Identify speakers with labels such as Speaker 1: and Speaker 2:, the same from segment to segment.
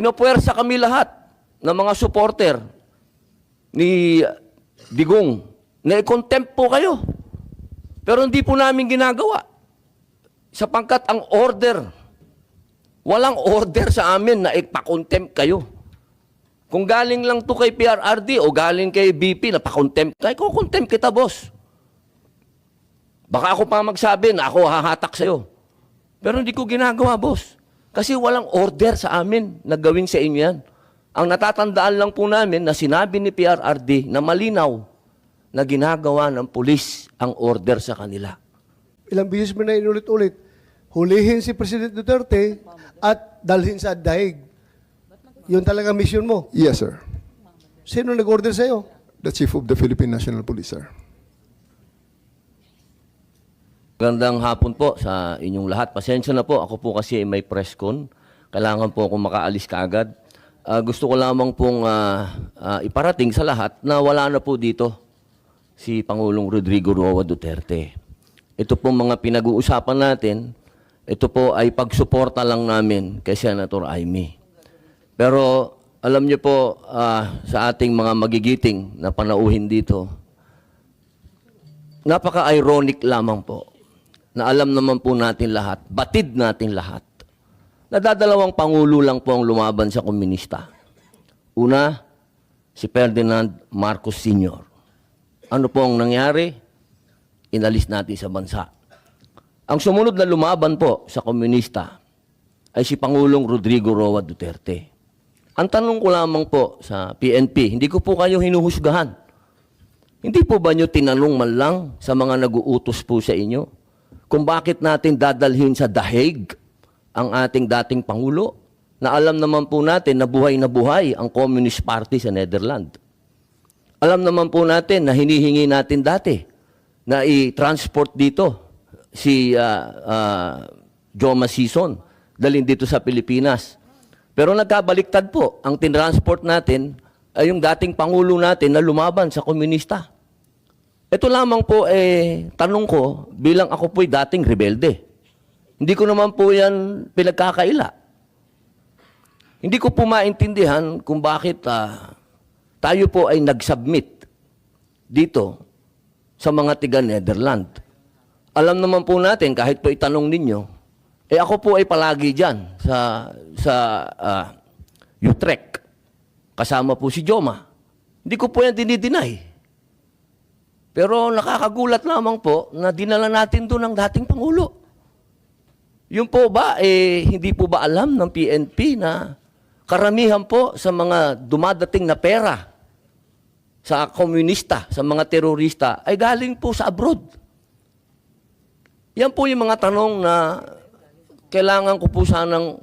Speaker 1: Pinopuwersa kami lahat ng mga supporter ni Digong na i-contempt po kayo. Pero hindi po namin ginagawa. Sapagkat ang order, walang order sa amin na ipakontempt kayo. Kung galing lang to kay PRRD o galing kay BP na pakontempt kayo, kukontempt kita, boss. Baka ako pa magsabi na ako hahatak sa'yo. Pero hindi ko ginagawa, boss. Kasi walang order sa amin na gawin sa inyo yan. Ang natatandaan lang po namin na sinabi ni PRRD na malinaw na ginagawa ng pulis ang order sa kanila.
Speaker 2: Ilang beses mo na inulit-ulit, hulihin si President Duterte at dalhin sa daig. Yun talaga mission mo.
Speaker 3: Yes, sir.
Speaker 2: Sino nag-order sa'yo?
Speaker 3: The Chief of the Philippine National Police, sir.
Speaker 1: Magandang hapon po sa inyong lahat. Pasensya na po, ako po kasi may press con. Kailangan po akong makaalis kaagad. Gusto ko lamang pong iparating sa lahat na wala na po dito si Pangulong Rodrigo Roa Duterte. Ito po mga pinag-uusapan natin, ito po ay pagsuporta lang namin kay Senator Amy. Pero alam niyo po sa ating mga magigiting na panauhin dito, napaka-ironic lamang po na alam naman po natin lahat, batid natin lahat, na dadalawang pangulo lang po ang lumaban sa komunista. Una, si Ferdinand Marcos Sr. Ano po ang nangyari? Inalis natin sa bansa. Ang sumunod na lumaban po sa komunista ay si Pangulong Rodrigo Roa Duterte. Ang tanong ko lamang po sa PNP, hindi ko po kayo hinuhusgahan. Hindi po ba nyo tinanong man lang sa mga nag-uutos po sa inyo kung bakit natin dadalhin sa dahig ang ating dating Pangulo na alam naman po natin na buhay ang Communist Party sa Netherlands. Alam naman po natin na hinihingi natin dati na i-transport dito si Joma Sison, dalhin dito sa Pilipinas. Pero nagkabaliktad po, ang tinransport natin ay yung dating Pangulo natin na lumaban sa komunista. Ito lamang po, tanong ko, bilang ako po'y dating rebelde. Hindi ko naman po yan pinagkakaila. Hindi ko po maintindihan kung bakit tayo po ay nag-submit dito sa mga tiga-Netherlands. Alam naman po natin, kahit po itanong ninyo, ako po ay palagi dyan sa Utrecht. Kasama po si Joma. Hindi ko po yan dinideny. Pero nakakagulat lamang po na dinala natin doon ang dating Pangulo. Yun po ba, hindi po ba alam ng PNP na karamihan po sa mga dumadating na pera sa komunista, sa mga terorista, ay galing po sa abroad? Yan po yung mga tanong na kailangan ko po sanang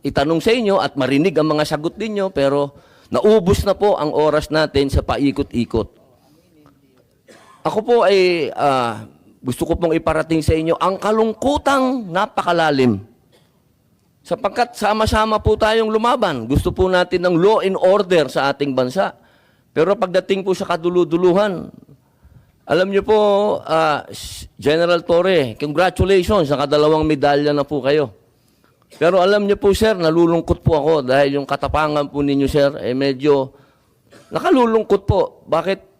Speaker 1: itanong sa inyo at marinig ang mga sagot ninyo, pero naubos na po ang oras natin sa paikot-ikot. Ako po ay gusto ko pong iparating sa inyo ang kalungkutang napakalalim. Sapagkat sama-sama po tayong lumaban. Gusto po natin ng law and order sa ating bansa. Pero pagdating po sa kaduluduluhan, alam niyo po, General Torre, congratulations, nakadalawang medalya na po kayo. Pero alam niyo po, sir, nalulungkot po ako dahil yung katapangan po ninyo, sir, medyo nakalulungkot po. Bakit?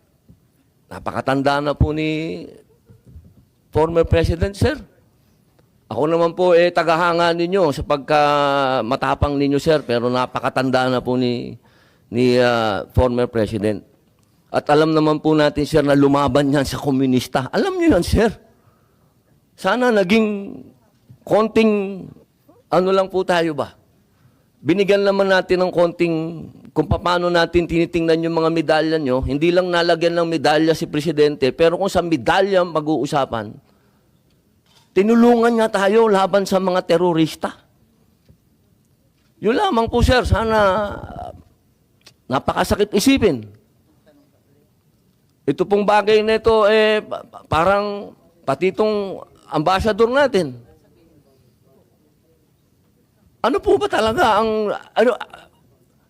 Speaker 1: Napakatanda na po ni former President, sir. Ako naman po tagahanga ninyo sa pagkamatapang ninyo, sir, pero napakatanda na po ni former President. At alam naman po natin, sir, na lumaban yan sa komunista. Alam niyo yan, sir. Sana naging konting ano lang po tayo ba? Binigyan naman natin ng konting kung paano natin tinitingnan yung mga medalya nyo. Hindi lang nalagyan ng medalya si Presidente, pero kung sa medalya mag-uusapan, tinulungan nga tayo laban sa mga terorista. Yun lamang po, sir. Sana napakasakit isipin. Ito pong bagay na ito, parang pati itong ambassador natin. Ano po ba talaga ang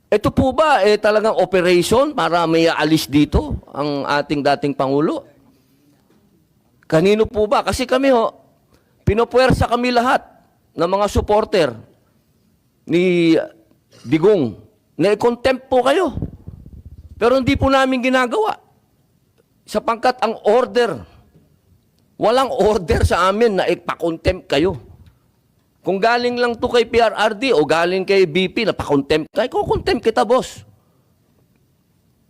Speaker 1: ito po ba talagang operation para may aalis dito ang ating dating Pangulo? Kanino po ba? Kasi kami pinopuwersa kami lahat ng mga supporter ni Digong, na-contempt po kayo. Pero hindi po namin ginagawa. Sapangkat ang order, walang order sa amin na ipakontempt kayo. Kung galing lang to kay PRRD o galing kay BP na pakontempt kayo, kukontempt kita, boss.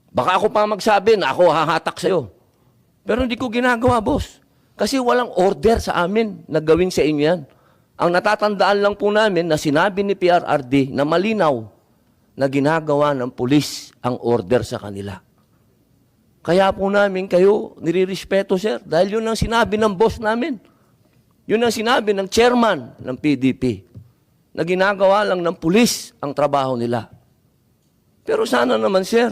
Speaker 1: Baka ako pa magsabi na ako hahatak sa'yo. Pero hindi ko ginagawa, boss. Kasi walang order sa amin na gawin sa inyo yan. Ang natatandaan lang po namin na sinabi ni PRRD na malinaw na ginagawa ng pulis ang order sa kanila. Kaya po namin kayo nirirespeto, sir, dahil yun ang sinabi ng boss namin. Yun ang sinabi ng chairman ng PDP na ginagawa lang ng pulis ang trabaho nila. Pero sana naman, sir,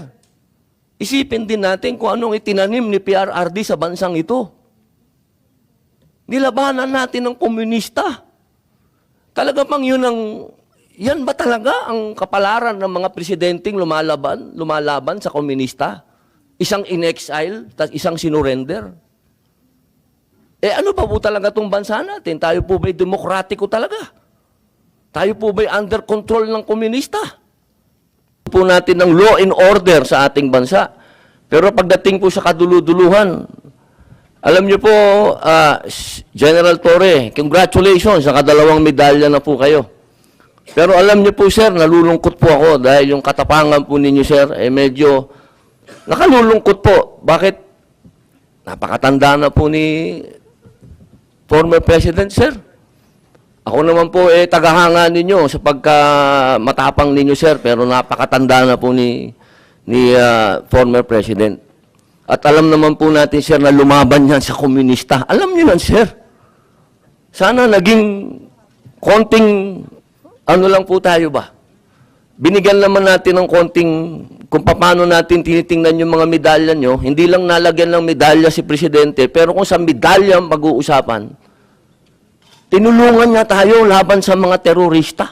Speaker 1: isipin din natin kung anong itinanim ni PRRD sa bansang ito. Nilabanan natin ng komunista. Talaga bang yan ba talaga ang kapalaran ng mga presidenteng lumalaban sa komunista? Isang in-exile, tas isang sinurrender? Ano pa po talaga itong bansa natin? Tayo po ba'y demokratiko talaga? Tayo po ba'y under control ng komunista? Po natin ng law and order sa ating bansa. Pero pagdating po sa kaduluduluhan, alam niyo po, General Torre, congratulations, nakadalawang medalya na po kayo. Pero alam niyo po, sir, nalulungkot po ako dahil yung katapangan po ninyo, sir, medyo nakalulungkot po. Bakit? Napakatanda na po ni former President, sir. Ako naman po, tagahanga ninyo sa pagkamatapang ninyo, sir, pero napakatanda na po ni former President. At alam naman po natin, sir, na lumaban yan sa komunista. Alam niyo yan, sir. Sana naging konting, lang po tayo ba? Binigyan naman natin ng konting, kung paano natin tinitingnan yung mga medalya nyo, hindi lang nalagyan ng medalya si Presidente, pero kung sa medalya ang pag-uusapan, tinulungan niya tayo laban sa mga terorista.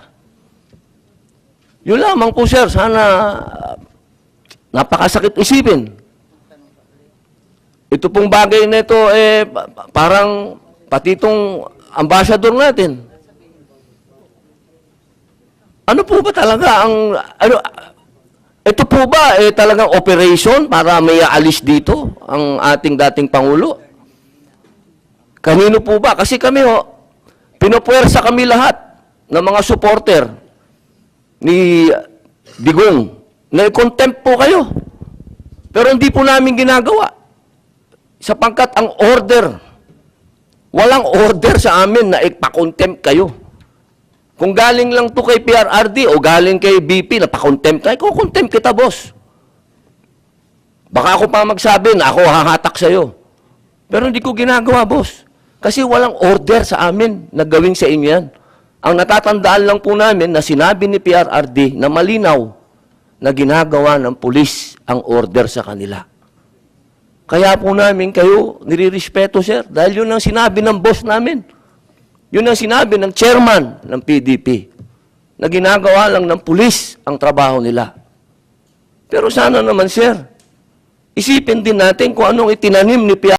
Speaker 1: Yun lamang po, sir. Sana napakasakit isipin. Ito pong bagay na ito, parang pati itong ambassador natin. Ano po ba talaga ito po ba talagang operation para may aalis dito ang ating dating Pangulo? Kanino po ba? Kasi kami pinupuwersa kami lahat ng mga supporter ni Digong. Na-contempt po kayo. Pero hindi po namin ginagawa. Sapangkat ang order, walang order sa amin na ipakontempt kayo. Kung galing lang to kay PRRD o galing kay BP na pakontempt tayo, kukontempt kita, boss. Baka ako pa magsabi na ako hahatak sa'yo. Pero hindi ko ginagawa, boss. Kasi walang order sa amin na gawin sa inyo yan. Ang natatandaan lang po namin na sinabi ni PRRD na malinaw na ginagawa ng pulis ang order sa kanila. Kaya po namin kayo nirirespeto, sir, dahil yun ang sinabi ng boss namin. Yun ang sinabi ng chairman ng PDP na ginagawa lang ng pulis ang trabaho nila. Pero sana naman, sir, isipin din natin kung anong itinanim ni